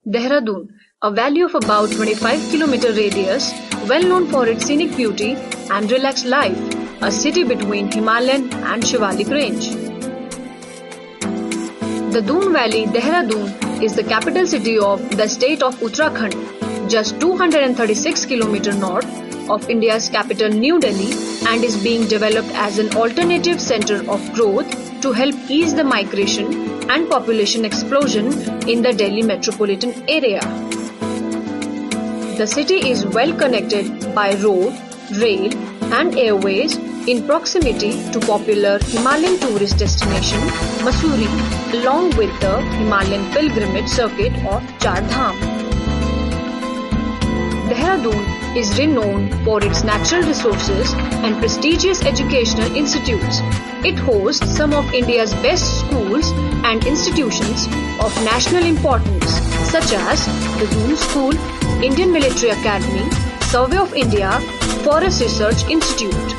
Dehradun, a valley of about 25-kilometer radius, well known for its scenic beauty and relaxed life, a city between Himalayan and Shivalik range. The Doon Valley, Dehradun, is the capital city of the state of Uttarakhand, just 236 km north of India's capital New Delhi, and is being developed as an alternative center of growth to help ease the migration and population explosion in the Delhi metropolitan area. The city is well connected by road, rail and airways in proximity to popular Himalayan tourist destination Mussoorie, along with the Himalayan pilgrimage circuit of Char Dham. Dehradun is renowned for its natural resources and prestigious educational institutes. It hosts some of India's best schools and institutions of national importance, such as the Doon School, Indian Military Academy, Survey of India, Forest Research Institute.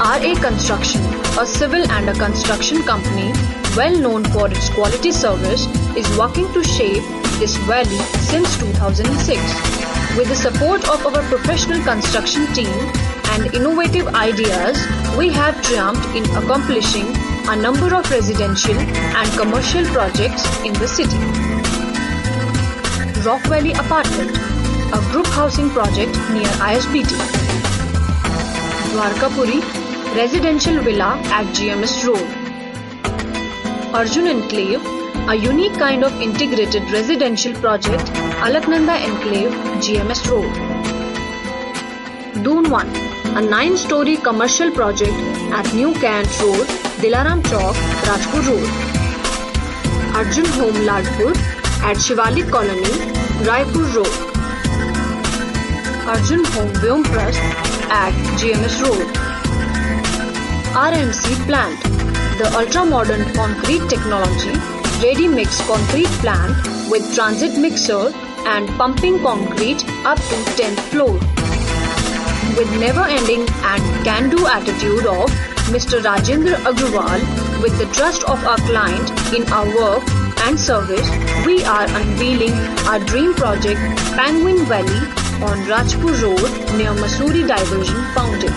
RA Construction, a civil and a construction company well known for its quality service, is working to shape this valley since 2006. With the support of our professional construction team and innovative ideas, we have triumphed in accomplishing a number of residential and commercial projects in the city. Rock Valley Apartment, a group housing project near ISBT. Dwarkapuri, residential villa at GMS Road. Arjun Enclave, a unique kind of integrated residential project, Alaknanda Enclave, GMS Road. Doon 1, a 9-story commercial project at New Kant Road, Dilaram Chowk, Rajpur Road. Arjun Home Ladpur at Shivalik Colony, Raipur Road. Arjun Home Vyomprasth at GMS Road. RMC Plant, the ultra-modern concrete technology, ready-mix concrete plant with transit mixer and pumping concrete up to 10th floor. With never-ending and can-do attitude of Mr. Rajendra Agrawal, with the trust of our client in our work and service, we are unveiling our dream project Penguin Valley on Rajpur Road near Mussoorie Diversion Fountain.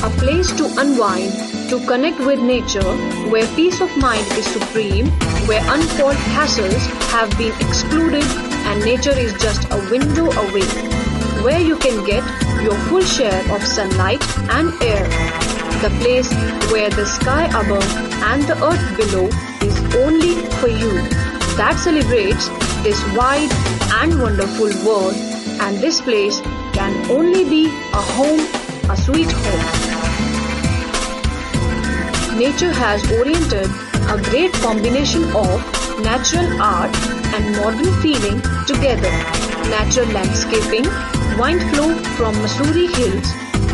A place to unwind, to connect with nature, where peace of mind is supreme, where untold hassles have been excluded and nature is just a window away, where you can get your full share of sunlight and air. The place where the sky above and the earth below is only for you. That celebrates this wide and wonderful world, and this place can only be a home, a sweet home. Nature has oriented a great combination of natural art and modern feeling together. Natural landscaping, wind flow from Mussoorie Hills,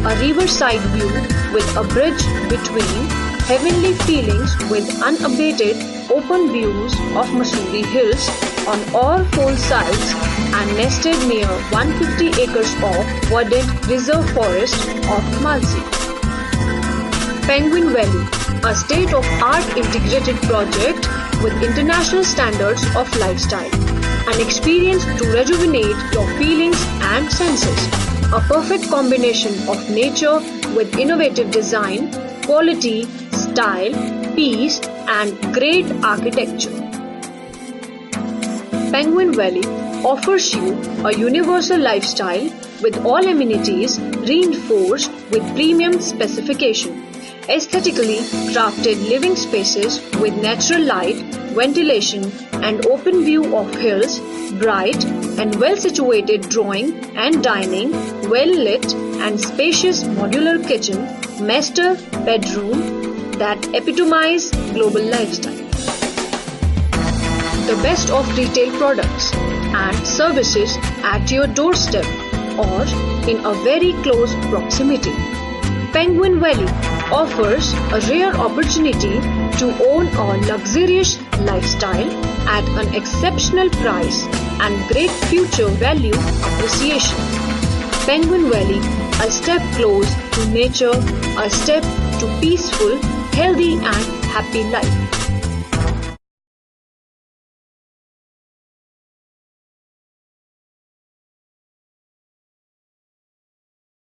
a riverside view with a bridge between, heavenly feelings with unabated open views of Mussoorie Hills on all 4 sides and nested near 150 acres of verdant reserve forest of Malsi. Penguin Valley, a state-of-art integrated project with international standards of lifestyle. An experience to rejuvenate your feelings and senses. A perfect combination of nature with innovative design, quality, style, peace and great architecture. Penguin Valley offers you a universal lifestyle with all amenities reinforced with premium specification. Aesthetically crafted living spaces with natural light, ventilation and open view of hills, bright and well-situated drawing and dining, well-lit and spacious modular kitchen, master bedroom that epitomize global lifestyle. The best of retail products and services at your doorstep or in a very close proximity. Penguin Valley offers a rare opportunity to own a luxurious lifestyle at an exceptional price and great future value appreciation. Penguin Valley, a step close to nature, a step to peaceful, healthy and happy life.